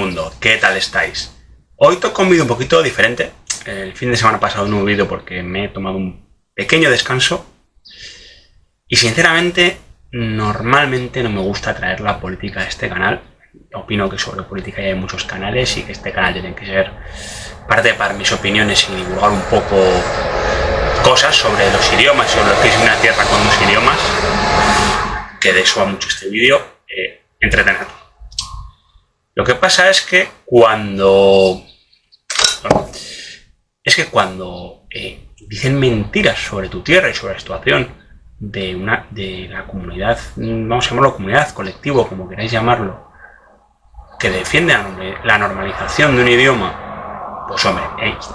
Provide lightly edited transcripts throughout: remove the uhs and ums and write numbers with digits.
mundo, ¿qué tal estáis? Hoy toco un vídeo un poquito diferente. El fin de semana pasado no hubo vídeo porque me he tomado un pequeño descanso. Y sinceramente, normalmente no me gusta traer la política a este canal. Opino que sobre política ya hay muchos canales y que este canal tiene que ser parte para mis opiniones y divulgar un poco cosas sobre los idiomas, sobre lo que es una tierra con dos idiomas. Que de eso va mucho este vídeo. Entretener. Lo que pasa es que cuando dicen mentiras sobre tu tierra y sobre la situación de la comunidad, vamos a llamarlo comunidad, colectivo, como queráis llamarlo, que defiende la normalización de un idioma, pues hombre,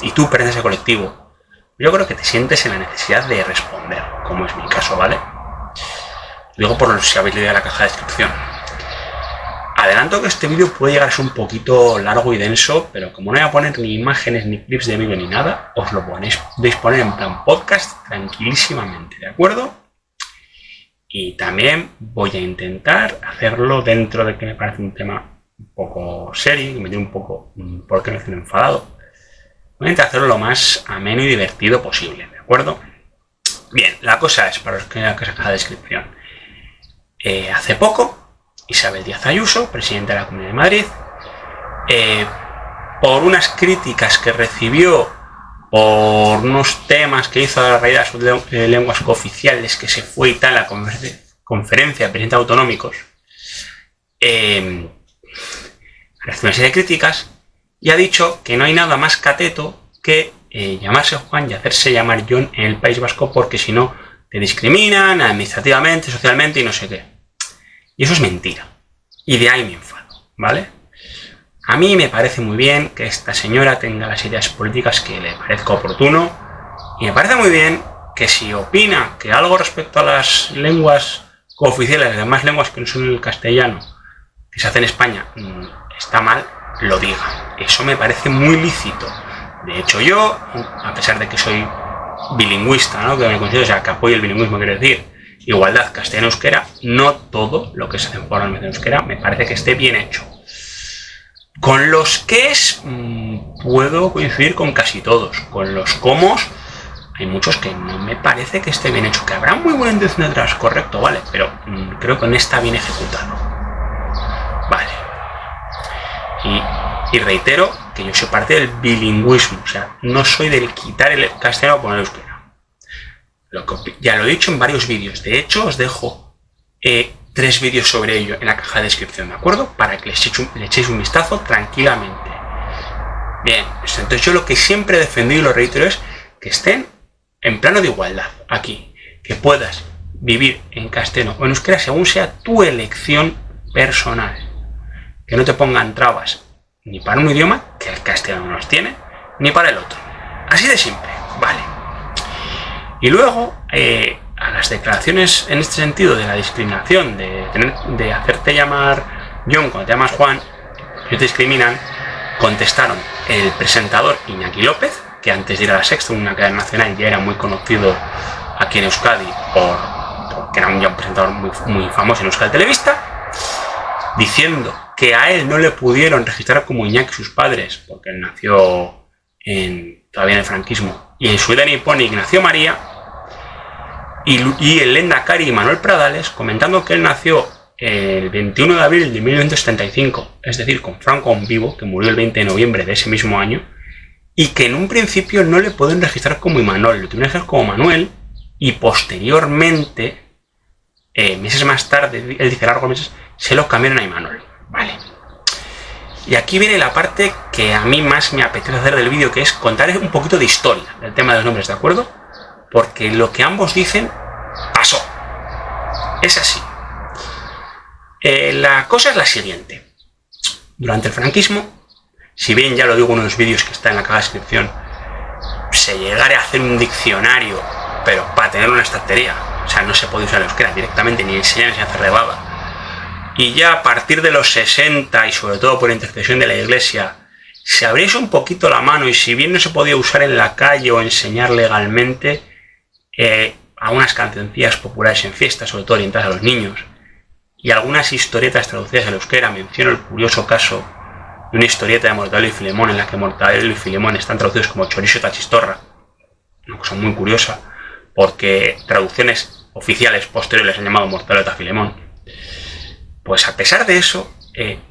y tú perteneces a ese colectivo, yo creo que te sientes en la necesidad de responder, como es mi caso, ¿vale? Digo por si habéis leído la caja de descripción. Adelanto que este vídeo puede llegar a ser un poquito largo y denso, pero como no voy a poner ni imágenes ni clips de vídeo ni nada, os lo podéis poner en plan podcast tranquilísimamente, ¿de acuerdo? Y también voy a intentar hacerlo dentro de que me parece un tema un poco serio, que me tiene un poco, ¿por qué me estoy enfadado? Voy a intentar hacerlo lo más ameno y divertido posible, ¿de acuerdo? Bien, la cosa es, para los que vean la descripción, hace poco, Isabel Díaz Ayuso, presidenta de la Comunidad de Madrid, por unas críticas que recibió por unos temas que hizo a la raíz de las lenguas cooficiales, que se fue y tal a la conferencia de presidentes autonómicos, recibió una serie de críticas y ha dicho que no hay nada más cateto que llamarse Juan y hacerse llamar John en el País Vasco, porque si no te discriminan administrativamente, socialmente y no sé qué. Y eso es mentira. Y de ahí me enfado, ¿vale? A mí me parece muy bien que esta señora tenga las ideas políticas que le parezca oportuno. Y me parece muy bien que si opina que algo respecto a las lenguas cooficiales, las demás lenguas que no son el castellano, que se hace en España, está mal, lo diga. Eso me parece muy lícito. De hecho, yo, a pesar de que soy bilingüista, ¿no? Que me considero, o sea, que apoyo el bilingüismo, quiero decir, igualdad castellano-euskera, no todo lo que se hace en en euskera me parece que esté bien hecho. Con los qués puedo coincidir con casi todos. Con los comos hay muchos que no me parece que esté bien hecho. Que habrá muy buena intención detrás, correcto, vale, pero creo que no está bien ejecutado. Vale. Y reitero que yo soy parte del bilingüismo, o sea, no soy del quitar el castellano por el euskera. Ya lo he dicho en varios vídeos. De hecho, os dejo 3 vídeos sobre ello en la caja de descripción, ¿de acuerdo? Para que le echéis un vistazo tranquilamente. Bien, entonces yo lo que siempre he defendido y lo reitero es que estén en plano de igualdad aquí. Que puedas vivir en castellano o en euskera según sea tu elección personal. Que no te pongan trabas ni para un idioma, que el castellano no los tiene, ni para el otro. Así de simple, vale. Y luego, a las declaraciones en este sentido de la discriminación, de hacerte llamar John cuando te llamas Juan, que te discriminan, contestaron el presentador Iñaki López, que antes de ir a La Sexta, una cadena nacional, ya era muy conocido aquí en Euskadi porque era un presentador muy famoso en Euskadi Televista, diciendo que a él no le pudieron registrar como Iñaki sus padres, porque él nació todavía en el franquismo, y en su DNI pone Ignacio María, y el Lehendakari Manuel Pradales comentando que él nació el 21 de abril de 1975, es decir, con Franco aún vivo, que murió el 20 de noviembre de ese mismo año, y que en un principio no le pueden registrar como Imanol, lo tuvieron que registrar como Manuel, y posteriormente, meses más tarde, él dice largos meses, se lo cambiaron a Imanol. Vale. Y aquí viene la parte que a mí más me apetece hacer del vídeo, que es contar un poquito de historia del tema de los nombres, ¿de acuerdo? Porque lo que ambos dicen pasó. Es así. La cosa es la siguiente. Durante el franquismo, si bien ya lo digo en uno de los vídeos que está en la caja de descripción, se llegara a hacer un diccionario, pero para tener una estantería, o sea, no se puede usar el euskera directamente, ni enseñar ni hacer rebaba. Y ya a partir de los 60, y sobre todo por intercesión de la Iglesia, se abriese un poquito la mano, y si bien no se podía usar en la calle o enseñar legalmente, algunas cancioncillas populares en fiestas, sobre todo orientadas a los niños, y algunas historietas traducidas al euskera. Menciono el curioso caso de una historieta de Mortadelo y Filemón, en la que Mortadelo y Filemón están traducidos como chorizo y tachistorra. Una cosa muy curiosa, porque traducciones oficiales posteriores han llamado Mortadelo y Filemón. Pues a pesar de eso,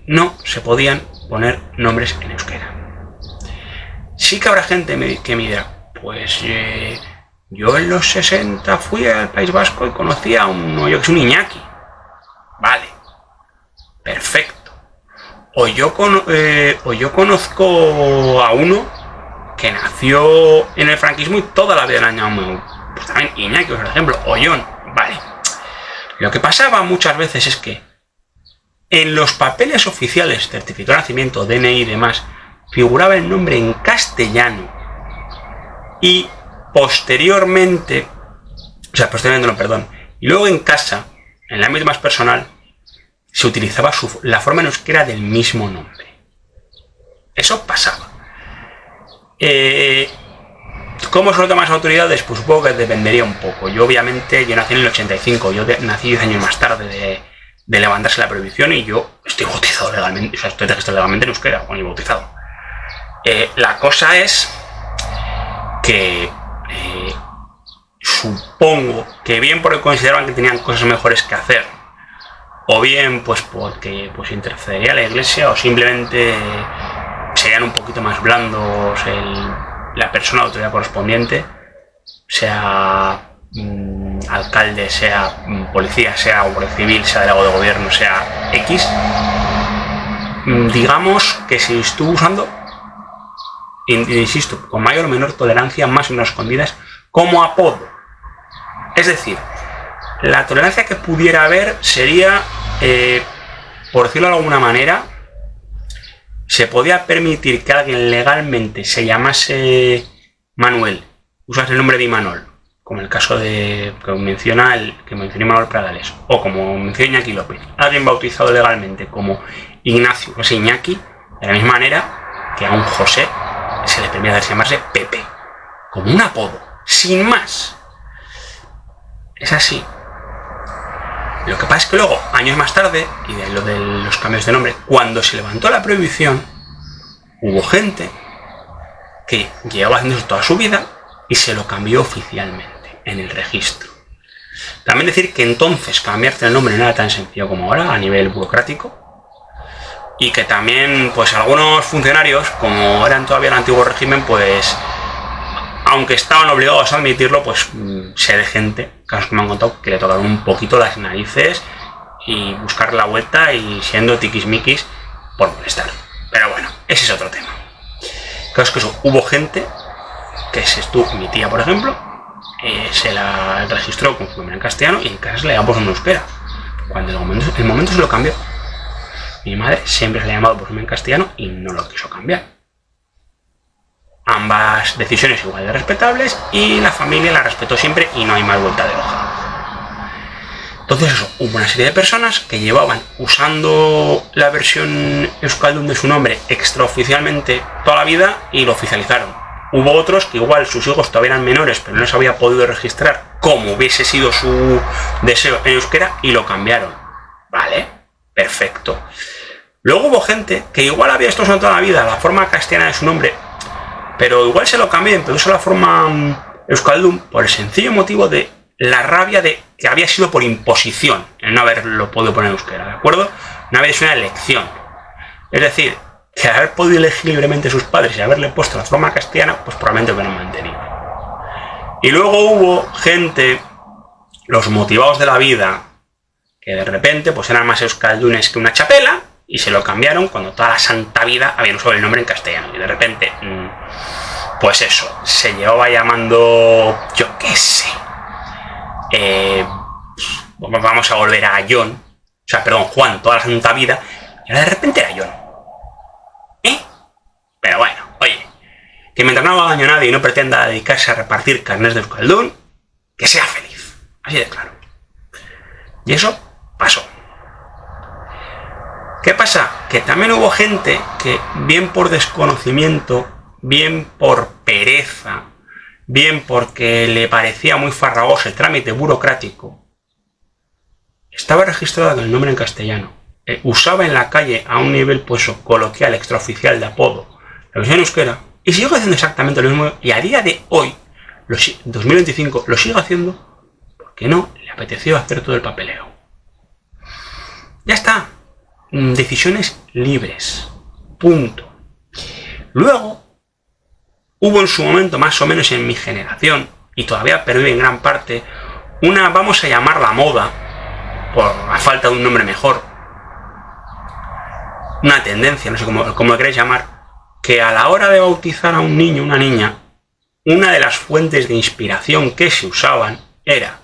no se podían poner nombres en euskera. Sí que habrá gente que me dirá, pues yo en los 60 fui al País Vasco y conocí a un Iñaki. Vale, perfecto. O yo conozco a uno que nació en el franquismo y toda la vida le han llamado, pues también Iñaki, por ejemplo, o John. Vale. Lo que pasaba muchas veces es que en los papeles oficiales, certificado de nacimiento, DNI y demás, figuraba el nombre en castellano y posteriormente y luego en casa, en el ámbito más personal, se utilizaba la forma en euskera del mismo nombre. Eso pasaba. ¿Cómo se nota más autoridades? Pues supongo que dependería un poco. Yo nací en el 85, yo nací 10 años más tarde de levantarse la prohibición y yo estoy bautizado legalmente, o sea, estoy registrado legalmente en euskera, o ni bautizado. La cosa es que supongo que bien porque consideraban que tenían cosas mejores que hacer, o bien pues porque pues intercedería la iglesia, o simplemente serían un poquito más blandos la persona de autoridad correspondiente, sea alcalde, sea policía, sea guardia civil, sea delegado de gobierno, sea X. Digamos que se estuvo usando, insisto, con mayor o menor tolerancia, más o menos escondidas, como apodo. Es decir, la tolerancia que pudiera haber sería, por decirlo de alguna manera, se podía permitir que alguien legalmente se llamase Manuel, usase el nombre de Imanol, como el caso que mencioné Manuel Pradales, o como menciona Iñaki López, alguien bautizado legalmente como Ignacio, o sea, Iñaki, de la misma manera que a un José se le permite llamarse Pepe, como un apodo, sin más. Es así. Lo que pasa es que luego, años más tarde, y de lo de los cambios de nombre, cuando se levantó la prohibición, hubo gente que llevaba haciendo eso toda su vida y se lo cambió oficialmente en el registro. También decir que entonces cambiarte el nombre no era tan sencillo como ahora a nivel burocrático, y que también pues algunos funcionarios, como eran todavía el antiguo régimen, pues aunque estaban obligados a admitirlo, pues sé de gente, casos que me han contado, que le tocaron un poquito las narices y buscar la vuelta y siendo tiquismiquis por molestar. Pero bueno, ese es otro tema. Claro, es que eso, hubo gente que mi tía, por ejemplo, se la registró con su nombre en castellano y en casa se le llamó por su euskera. Cuando en el momento se lo cambió. Mi madre siempre se le ha llamado por su nombre en castellano y no lo quiso cambiar. Ambas decisiones igual de respetables y la familia la respetó siempre y no hay más vuelta de hoja. Entonces eso, hubo una serie de personas que llevaban usando la versión euskaldun de su nombre extraoficialmente toda la vida y lo oficializaron. Hubo otros que igual sus hijos todavía eran menores pero no se había podido registrar como hubiese sido su deseo en euskera y lo cambiaron. Vale, perfecto. Luego hubo gente que igual había esto usando toda la vida la forma castellana de su nombre, pero igual se lo cambió y empezó la forma euskaldun por el sencillo motivo de la rabia de que había sido por imposición en no haberlo podido poner en euskera, ¿de acuerdo? No había sido una elección. Es decir, que haber podido elegir libremente sus padres y haberle puesto la forma castellana, pues probablemente lo hubieran mantenido. Y luego hubo gente, los motivados de la vida, que de repente pues eran más euskaldunes que una chapela y se lo cambiaron cuando toda la santa vida habían usado el nombre en castellano. Y de repente, pues eso, se llevaba llamando, yo qué sé, vamos a volver a Juan, toda la santa vida, y ahora de repente era John. Pero bueno, oye, que mientras no haga daño a nadie y no pretenda dedicarse a repartir carnets de euskaldun, que sea feliz, así de claro. Y eso pasó. ¿Qué pasa? Que también hubo gente que, bien por desconocimiento, bien por pereza, bien porque le parecía muy farragoso el trámite burocrático, estaba registrado con el nombre en castellano, usaba en la calle a un nivel pues coloquial, extraoficial de apodo, la versión en euskera, y sigo haciendo exactamente lo mismo, y a día de hoy, 2025, lo sigo haciendo porque no le apeteció hacer todo el papeleo. Ya está. Decisiones libres. Punto. Luego, hubo en su momento, más o menos en mi generación, y todavía pervive en gran parte, una, vamos a llamarla moda, por la falta de un nombre mejor, una tendencia, no sé cómo lo queréis llamar, que a la hora de bautizar a un niño o una niña, una de las fuentes de inspiración que se usaban era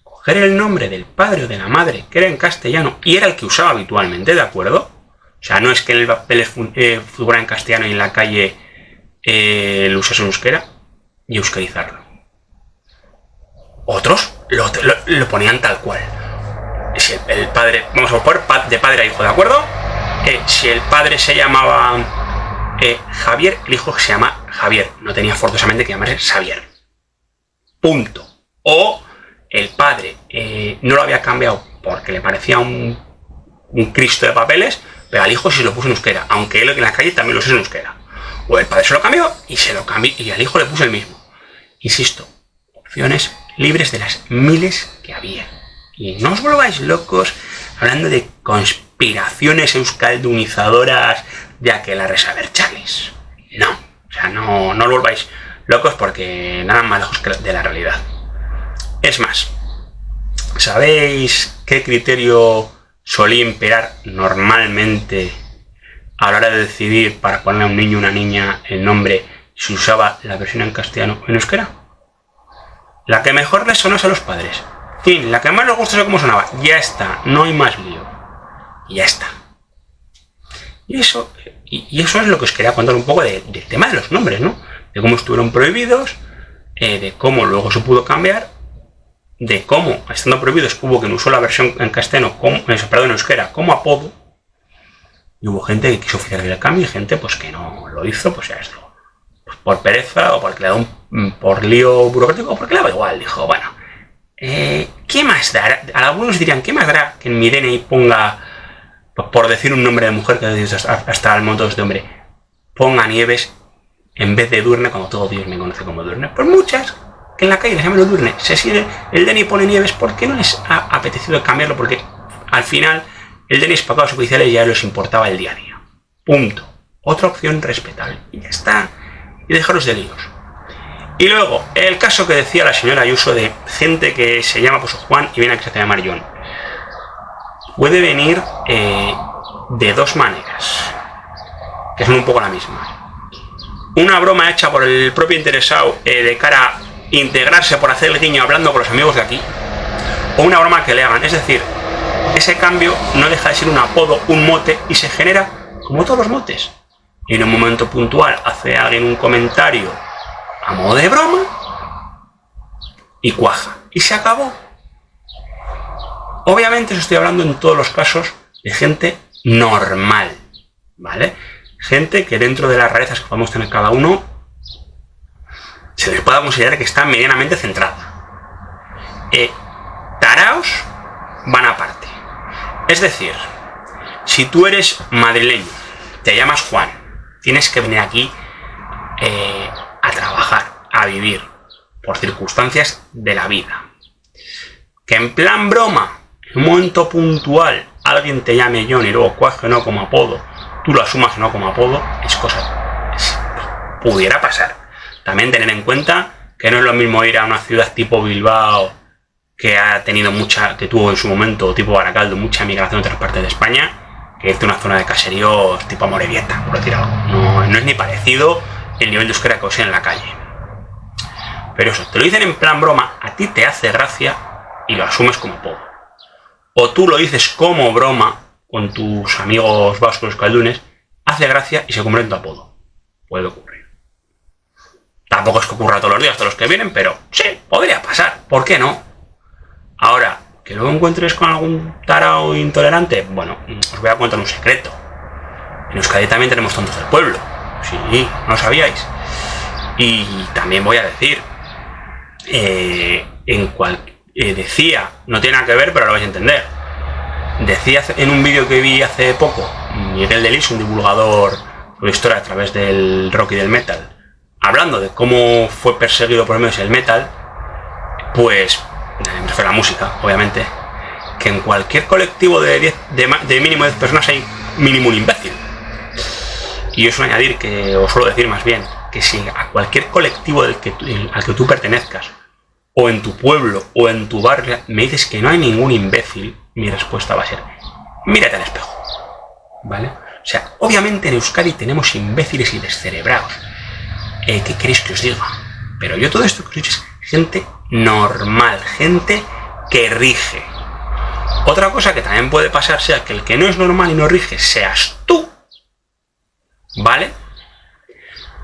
coger el nombre del padre o de la madre, que era en castellano, y era el que usaba habitualmente, ¿de acuerdo? O sea, no es que en el papel figura en castellano y en la calle lo usase en euskera, y euskarizarlo. Otros lo ponían tal cual. Si el padre, vamos a poner de padre a hijo, ¿de acuerdo? Si el padre se llamaba Javier, el hijo se llama Javier. No tenía forzosamente que llamarse Xavier. Punto. O el padre no lo había cambiado porque le parecía un Cristo de papeles, pero al hijo sí lo puso en euskera, aunque él en la calle también lo usa en euskera. O el padre se lo cambió y al hijo le puso el mismo. Insisto, opciones libres de las miles que había. Y no os volváis locos hablando de conspiraciones euskaldunizadoras de aquelarre saber Charles. No, o sea, no os volváis locos porque nada más lejos de la realidad. Es más, ¿sabéis qué criterio solía imperar normalmente a la hora de decidir para ponerle a un niño o una niña el nombre si usaba la versión en castellano o en euskera? La que mejor les sonase a los padres. En fin, la que más les gustase cómo sonaba. Ya está, no hay más lío. Y ya está. Y eso es lo que os quería contar un poco del tema de los nombres, ¿no? De cómo estuvieron prohibidos, de cómo luego se pudo cambiar, de cómo, estando prohibidos, hubo quien usó la versión en castellano, en euskera, como apodo. Y hubo gente que quiso oficializar el cambio y gente pues que no lo hizo, pues ya esto. Pues por pereza o porque le da por lío burocrático o porque le daba igual. Dijo, bueno, ¿qué más dará? Algunos dirían, ¿qué más dará que en mi DNI ponga, por decir un nombre de mujer, que hasta el momento de este hombre, ponga Nieves en vez de Durne, cuando todo Dios me conoce como Durne? Pues muchas que en la calle les llaman Durne, se sigue, el DNI pone Nieves porque no les ha apetecido cambiarlo, porque al final el DNI es para los oficiales y ya les importaba el día a día. Punto. Otra opción respetable. Y ya está. Y dejaros de líos. Y luego, el caso que decía la señora Ayuso de gente que se llama pues Juan y viene a que se hace llamar John. Puede venir de dos maneras, que son un poco la misma. Una broma hecha por el propio interesado de cara a integrarse por hacer el guiño hablando con los amigos de aquí, o una broma que le hagan. Es decir, ese cambio no deja de ser un apodo, un mote, y se genera como todos los motes. Y en un momento puntual hace alguien un comentario a modo de broma y cuaja. Y se acabó. Obviamente os estoy hablando en todos los casos de gente normal, ¿vale? Gente que dentro de las rarezas que podemos tener cada uno se les pueda considerar que está medianamente centrada. Taraos van aparte. Es decir, si tú eres madrileño, te llamas Juan, tienes que venir aquí a trabajar, a vivir, por circunstancias de la vida. Que en plan broma, en un momento puntual, alguien te llame John y luego cuaje no como apodo, tú lo asumas no como apodo, es cosa. Pudiera pasar. También tener en cuenta que no es lo mismo ir a una ciudad tipo Bilbao, que ha tenido que tuvo en su momento, tipo Baracaldo, mucha migración de otras partes de España, que irte a una zona de caseríos tipo Amorebieta, por decir algo. No es ni parecido el nivel de euskera que os en la calle. Pero eso, te lo dicen en plan broma, a ti te hace gracia y lo asumes como apodo. O tú lo dices como broma con tus amigos vascos euskaldunes, hace gracia y se convierte en tu apodo. Puede ocurrir. Tampoco es que ocurra todos los días, todos los que vienen, pero sí, podría pasar. ¿Por qué no? Ahora, que luego encuentres con algún tarao intolerante, bueno, os voy a contar un secreto. En Euskadi también tenemos tontos del pueblo. Sí, no lo sabíais. Y también voy a decir, decía, no tiene nada que ver, pero lo vais a entender. Decía en un vídeo que vi hace poco, Miguel Delis, un divulgador de historia a través del rock y del metal, hablando de cómo fue perseguido por medio del metal, pues, me refiero a la música, obviamente, que en cualquier colectivo de mínimo 10 personas hay mínimo un imbécil. Y yo suelo añadir, o suelo decir más bien, que si a cualquier colectivo al que tú pertenezcas, o en tu pueblo, o en tu barrio, me dices que no hay ningún imbécil, mi respuesta va a ser, mírate al espejo, ¿vale? O sea, obviamente en Euskadi tenemos imbéciles y descerebrados. ¿Qué queréis que os diga? Pero yo todo esto que os he dicho es gente normal, gente que rige. Otra cosa que también puede pasar sea que el que no es normal y no rige seas tú, ¿vale?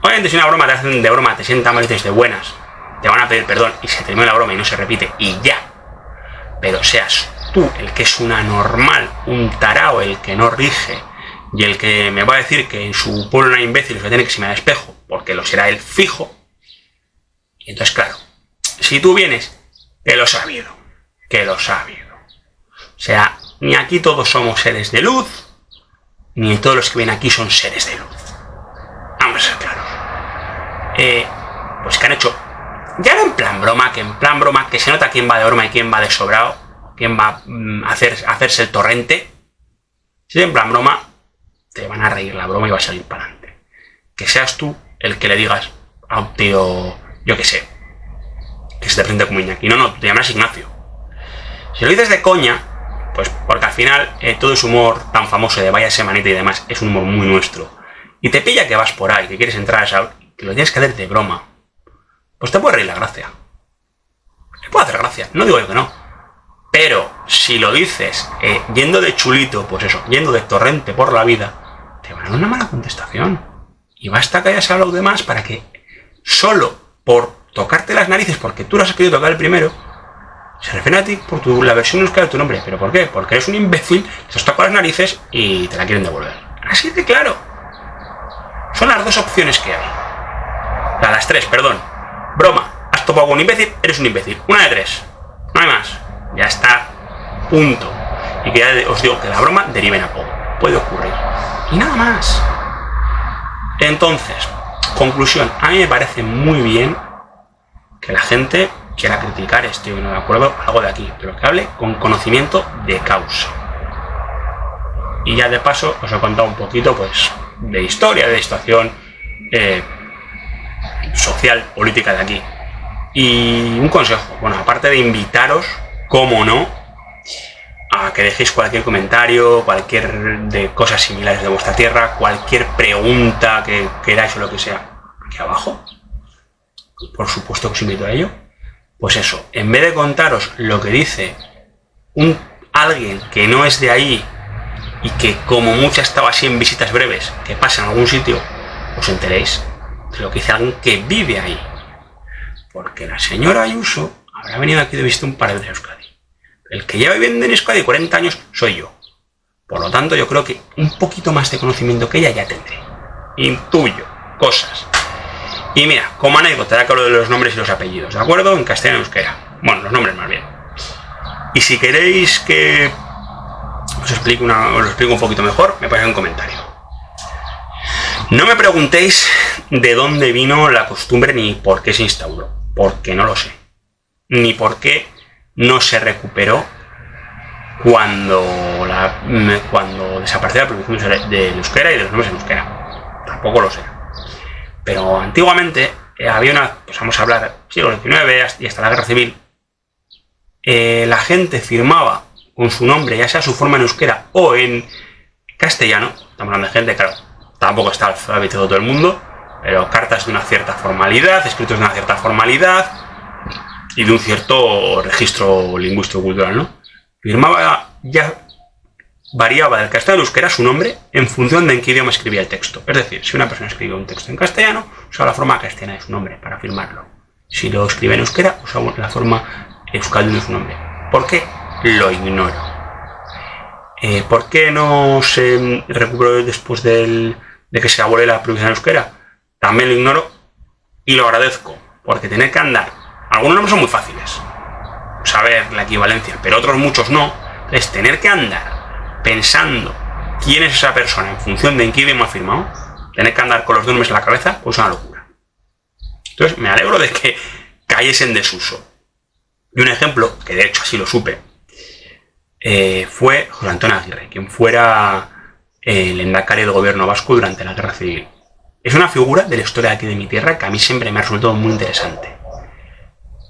Obviamente si una broma te hacen de broma, te sientan mal y dices de buenas, te van a pedir perdón y se termina la broma y no se repite y ya. Pero seas tú el que es una normal, un tarao, el que no rige y el que me va a decir que en su pueblo no hay imbéciles, que tiene que se me da espejo, porque lo será él fijo. Y entonces, claro, si tú vienes, que lo sabido. O sea, ni aquí todos somos seres de luz, ni todos los que vienen aquí son seres de luz. Vamos a ser claros. Pues que han hecho, ya no en plan broma, que se nota quién va de broma y quién va de sobrado, quién va a hacerse el torrente. Si es en plan broma, te van a reír la broma y va a salir para adelante. Que seas tú el que le digas a un tío, yo que sé, que se te presente como Iñaki. No, te llamarás Ignacio. Si lo dices de coña, pues porque al final todo ese humor tan famoso de vaya semanita y demás es un humor muy nuestro. Y te pilla que vas por ahí, que quieres entrar a esa, que lo tienes que hacer de broma. Pues te puede reír la gracia. Te puede hacer gracia, no digo yo que no. Pero si lo dices yendo de chulito, pues eso, yendo de torrente por la vida, te van a dar una mala contestación. Y basta que hayas hablado de más para que solo por tocarte las narices, porque tú las has querido tocar el primero, se refiere a ti por la versión euskera de tu nombre. ¿Pero por qué? Porque eres un imbécil, te has tocado las narices y te la quieren devolver. Así de claro. Son las dos opciones que hay. Las tres, perdón. Broma, has topado con un imbécil, eres un imbécil. Una de tres. No hay más. Ya está. Punto. Y que ya os digo que la broma derive en apodo. Puede ocurrir. Y nada más. Entonces, conclusión. A mí me parece muy bien que la gente quiera criticar, estoy no de acuerdo, algo de aquí, pero que hable con conocimiento de causa. Y ya de paso os he contado un poquito pues de historia, de situación social, política de aquí. Y un consejo, bueno, aparte de invitaros, cómo no, a que dejéis cualquier comentario, cualquier de cosas similares de vuestra tierra, cualquier pregunta que queráis o lo que sea, aquí abajo. Por supuesto que os invito a ello. Pues eso, en vez de contaros lo que dice alguien que no es de ahí y que como mucho ha estado así en visitas breves, que pasa en algún sitio, os enteréis de lo que dice alguien que vive ahí. Porque la señora Ayuso habrá venido aquí de visita un par de veces a Euskadi. El que lleva viviendo en Euskadi 40 años soy yo. Por lo tanto, yo creo que un poquito más de conocimiento que ella ya tendré. Intuyo cosas. Y mira, como anécdota, ya que hablo de los nombres y los apellidos, ¿de acuerdo? En castellano y euskera. Bueno, los nombres más bien. Y si queréis que os lo explique un poquito mejor, me ponéis un comentario. No me preguntéis de dónde vino la costumbre ni por qué se instauró, porque no lo sé. Ni por qué no se recuperó cuando desapareció la prohibición del euskera y de los nombres en euskera. Tampoco lo sé. Pero antiguamente había pues vamos a hablar, siglo XIX y hasta la Guerra Civil, la gente firmaba con su nombre, ya sea su forma en euskera o en castellano. Estamos hablando de gente, claro, tampoco está alfabetizado todo el mundo, pero cartas de una cierta formalidad, escritos de una cierta formalidad y de un cierto registro lingüístico cultural, ¿no? Firmaba, ya variaba del castellano al euskera su nombre en función de en qué idioma escribía el texto. Es decir, si una persona escribe un texto en castellano, usaba la forma castellana de su nombre para firmarlo. Si lo escribe en euskera, usaba la forma euskaldun de su nombre. ¿Por qué? Lo ignoro. ¿Por qué no se recuperó después de que se abole la prohibición en euskera? También lo ignoro y lo agradezco, porque tener que andar, algunos nombres son muy fáciles, saber la equivalencia, pero otros muchos no. Es tener que andar pensando quién es esa persona en función de en qué idioma ha firmado, tener que andar con los nombres en la cabeza, pues es una locura. Entonces me alegro de que cayese en desuso. Y un ejemplo, que de hecho así lo supe, fue José Antonio Aguirre, quien fuera el lehendakari del gobierno vasco durante la Guerra Civil. Es una figura de la historia de aquí de mi tierra que a mí siempre me ha resultado muy interesante.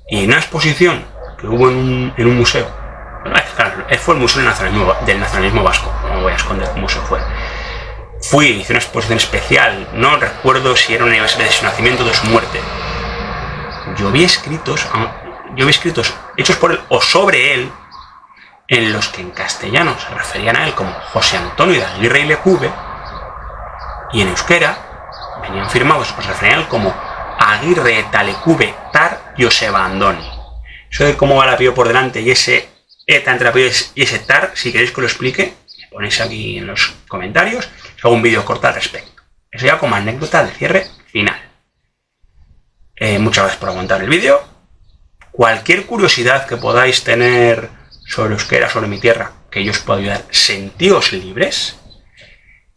Y en una exposición que hubo en un museo, fue el Museo del Nacionalismo Vasco, no voy a esconder cómo se fue. Fui, hice una exposición especial, no recuerdo si era un aniversario de su nacimiento o de su muerte. Yo vi escritos hechos por él o sobre él, en los que en castellano se referían a él como José Antonio de Aguirre y Lecube, y en euskera venían firmados, pues se referían a él como Aguirre Talecube Tar Joseba Andoni. Eso de cómo va el apellido por delante y ese eta entre apellidos y ese tar, si queréis que lo explique, me ponéis aquí en los comentarios, os hago un vídeo corto al respecto. Eso ya como anécdota de cierre final. Muchas gracias por aguantar el vídeo. Cualquier curiosidad que podáis tener sobre euskera, sobre mi tierra, que yo os pueda ayudar, sentíos libres.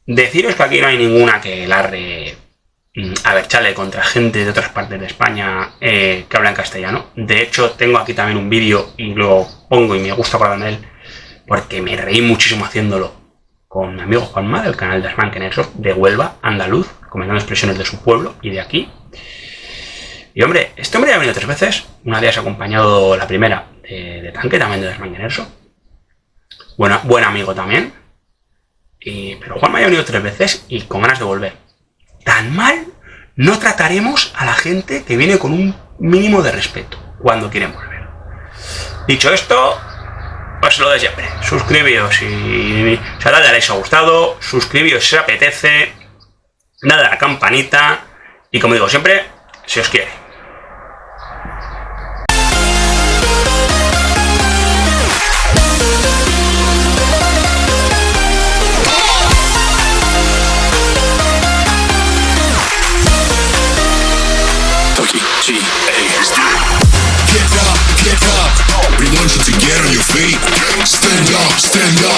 Deciros que aquí no hay ninguna que larre a ver, chale contra gente de otras partes de España que habla en castellano. De hecho, tengo aquí también un vídeo y lo pongo y me gusta hablar de él porque me reí muchísimo haciéndolo con mi amigo Juanma del canal de Asman Airsoft de Huelva, andaluz, comentando expresiones de su pueblo y de aquí. Y hombre, este hombre ya ha venido 3 veces. Una de ellas acompañado, la primera, de Tanque, también de Asman Airsoft. Buen amigo también. Pero Juanma ya ha venido 3 veces y con ganas de volver. Tan mal no trataremos a la gente que viene con un mínimo de respeto cuando quieren volver. Dicho esto, pues lo de siempre. Suscribíos si os ha gustado, suscribíos si os apetece, dale a la campanita y como digo siempre, si os quiere. Get up, we want you to get on your feet. Stand up, stand up.